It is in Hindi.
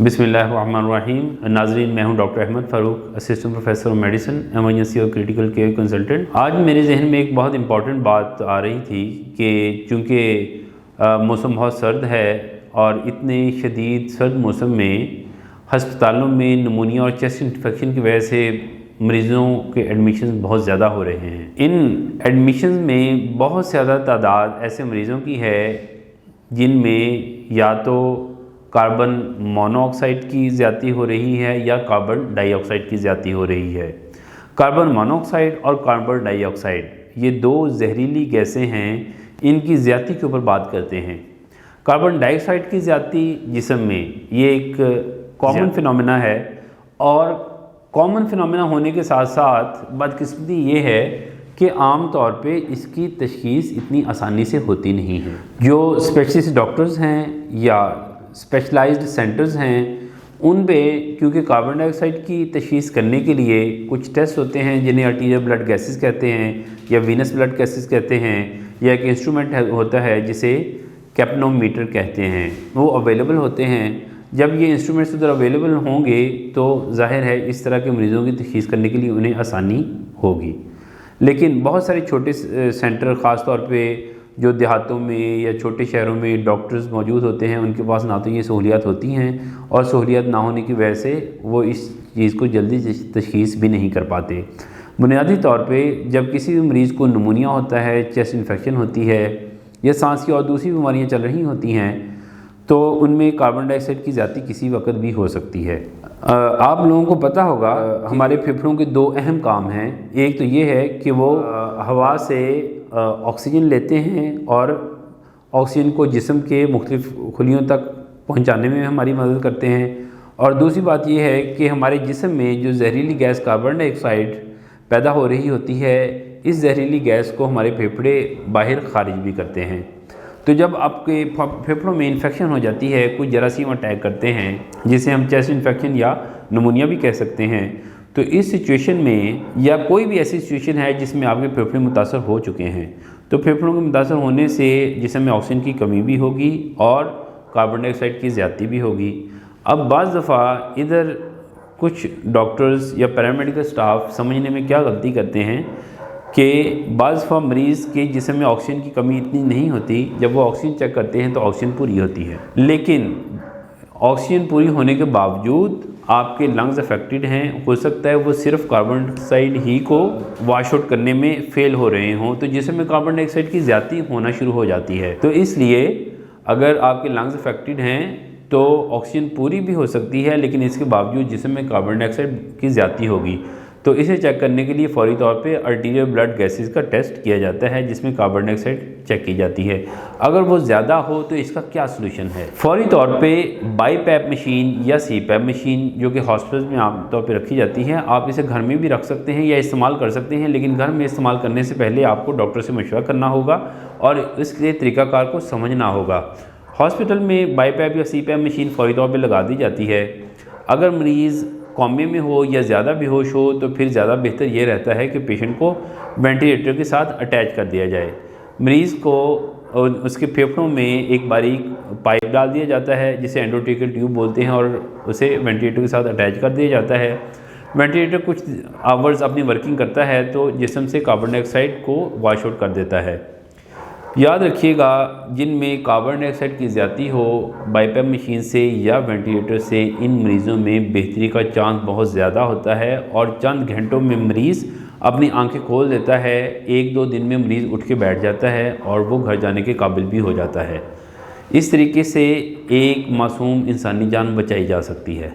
बिस्मिल्लाहिर्रहमानिर्रहीम। नाज़रीन, मैं हूं doctor Ahmed Farooq, assistant professor of medicine, emergency और क्रिटिकल केयर कंसल्टेंट। आज मेरे जहन में एक बहुत इंपॉर्टेंट बात आ रही थी कि चूँकि मौसम बहुत सर्द है और इतने शदीद सर्द मौसम में हस्पतालों में निमोनिया और चेस्ट इन्फेक्शन की वजह से मरीज़ों के एडमिशन बहुत ज़्यादा हो रहे हैं। इन एडमिशन में बहुत ज़्यादा तादाद ऐसे मरीज़ों की है जिनमें या तो कार्बन मोनोऑक्साइड की ज़्यादती हो रही है या कार्बन डाइऑक्साइड की ज़्यादती हो रही है। कार्बन मोनोऑक्साइड और कार्बन डाइऑक्साइड ये दो जहरीली गैसें हैं, इनकी ज़्यादती के ऊपर बात करते हैं। कार्बन डाइऑक्साइड की ज़्यादती जिस्म में ये एक कॉमन फिनोमेना है और कॉमन फिनोमेना होने के साथ साथ बदकिस्मती ये है कि आम तौर पे इसकी तशख़ीस इतनी आसानी से होती नहीं है। जो स्पेशलिस्ट डॉक्टर्स हैं या स्पेशलाइज्ड सेंटर्स हैं उन पे क्योंकि कार्बन डाइऑक्साइड की तशख़ीस करने के लिए कुछ टेस्ट होते हैं जिन्हें आर्टीरियल ब्लड गैसेस कहते हैं या वीनस ब्लड गैसेस कहते हैं, या एक इंस्ट्रूमेंट होता है जिसे कैप्नोमीटर कहते हैं, वो अवेलेबल होते हैं। जब ये इंस्ट्रूमेंट्स उधर अवेलेबल होंगे तो जाहिर है इस तरह के मरीज़ों की तशख़ीस करने के लिए उन्हें आसानी होगी। लेकिन बहुत सारे छोटे सेंटर ख़ास तौर पे जो देहातों में या छोटे शहरों में डॉक्टर्स मौजूद होते हैं उनके पास ना तो ये सहूलियात होती हैं और सहूलियात ना होने की वजह से वो इस चीज़ को जल्दी तशख़ीस भी नहीं कर पाते। बुनियादी तौर पे जब किसी भी मरीज़ को निमोनिया होता है, चेस्ट इन्फेक्शन होती है या सांस की और दूसरी बीमारियाँ चल रही होती हैं तो उनमें कार्बन डाइऑक्साइड की ज़्यादती किसी वक्त भी हो सकती है। आप लोगों को पता होगा हमारे फेफड़ों के दो अहम काम हैं। एक तो ये है कि वो हवा से ऑक्सीजन लेते हैं और ऑक्सीजन को जिस्म के मुख्तलिफ खुलियों तक पहुंचाने में हमारी मदद करते हैं, और दूसरी बात ये है कि हमारे जिस्म में जो जहरीली गैस कार्बन डाइऑक्साइड पैदा हो रही होती है, इस जहरीली गैस को हमारे फेफड़े बाहर खारिज भी करते हैं। तो जब आपके फेफड़ों में इन्फेक्शन हो जाती है, कुछ जरासीम अटैक करते हैं जिसे हम चेस्ट इन्फेक्शन या निमोनिया भी कह सकते हैं, तो इस सिचुएशन में या कोई भी ऐसी सिचुएशन है जिसमें आपके फेफड़े मुतासर हो चुके हैं तो फेफड़ों के मुतासर होने से जिस्म में ऑक्सीजन की कमी भी होगी और कार्बन डाइऑक्साइड की ज़्यादती भी होगी। अब बाज़ दफ़ा इधर कुछ डॉक्टर्स या पैरामेडिकल स्टाफ समझने में क्या गलती करते हैं कि बाज़ दफ़ा मरीज़ के जिस्म में ऑक्सीजन की कमी इतनी नहीं होती, जब वो ऑक्सीजन चेक करते हैं तो ऑक्सीजन पूरी होती है। लेकिन ऑक्सीजन पूरी होने के बावजूद आपके लंग्स अफेक्टेड हैं, हो सकता है वो सिर्फ कार्बन डाइऑक्साइड ही को वाश आउट करने में फ़ेल हो रहे हों, तो जिसमें में कार्बन डाइऑक्साइड की ज़्यादती होना शुरू हो जाती है। तो इसलिए अगर आपके लंग्स अफेक्टेड हैं तो ऑक्सीजन पूरी भी हो सकती है लेकिन इसके बावजूद जिस्म में कार्बन डाइऑक्साइड की ज़्यादती होगी। तो इसे चेक करने के लिए फौरी तौर पे आर्टीरियल ब्लड गैसेस का टेस्ट किया जाता है जिसमें कार्बन डाइऑक्साइड चेक की जाती है। अगर वो ज़्यादा हो तो इसका क्या सलूशन है? फौरी तौर पे बाईपैप मशीन या सीपैप मशीन जो कि हॉस्पिटल में आमतौर पे रखी जाती है, आप इसे घर में भी रख सकते हैं या इस्तेमाल कर सकते हैं, लेकिन घर में इस्तेमाल करने से पहले आपको डॉक्टर से मशवरा करना होगा और इसके तरीक़ाकार को समझना होगा। हॉस्पिटल में बाईपैप या सीपैप मशीन फौरी तौर पर लगा दी जाती है। अगर मरीज़ कोमे में हो या ज़्यादा बेहोश हो तो फिर ज़्यादा बेहतर ये रहता है कि पेशेंट को वेंटिलेटर के साथ अटैच कर दिया जाए। मरीज़ को उसके फेफड़ों में एक बारीक पाइप डाल दिया जाता है जिसे एंडोट्रेकियल ट्यूब बोलते हैं और उसे वेंटिलेटर के साथ अटैच कर दिया जाता है। वेंटिलेटर कुछ आवर्स अपनी वर्किंग करता है तो जिस्म से कार्बन डाइऑक्साइड को वॉश आउट कर देता है। याद रखिएगा, जिनमें कार्बन डाइऑक्साइड की ज़्यादती हो बाईपैप मशीन से या वेंटिलेटर से, इन मरीज़ों में बेहतरी का चांस बहुत ज़्यादा होता है और चंद घंटों में मरीज़ अपनी आंखें खोल देता है। 1-2 दिन में मरीज़ उठ के बैठ जाता है और वो घर जाने के काबिल भी हो जाता है। इस तरीके से एक मासूम इंसानी जान बचाई जा सकती है।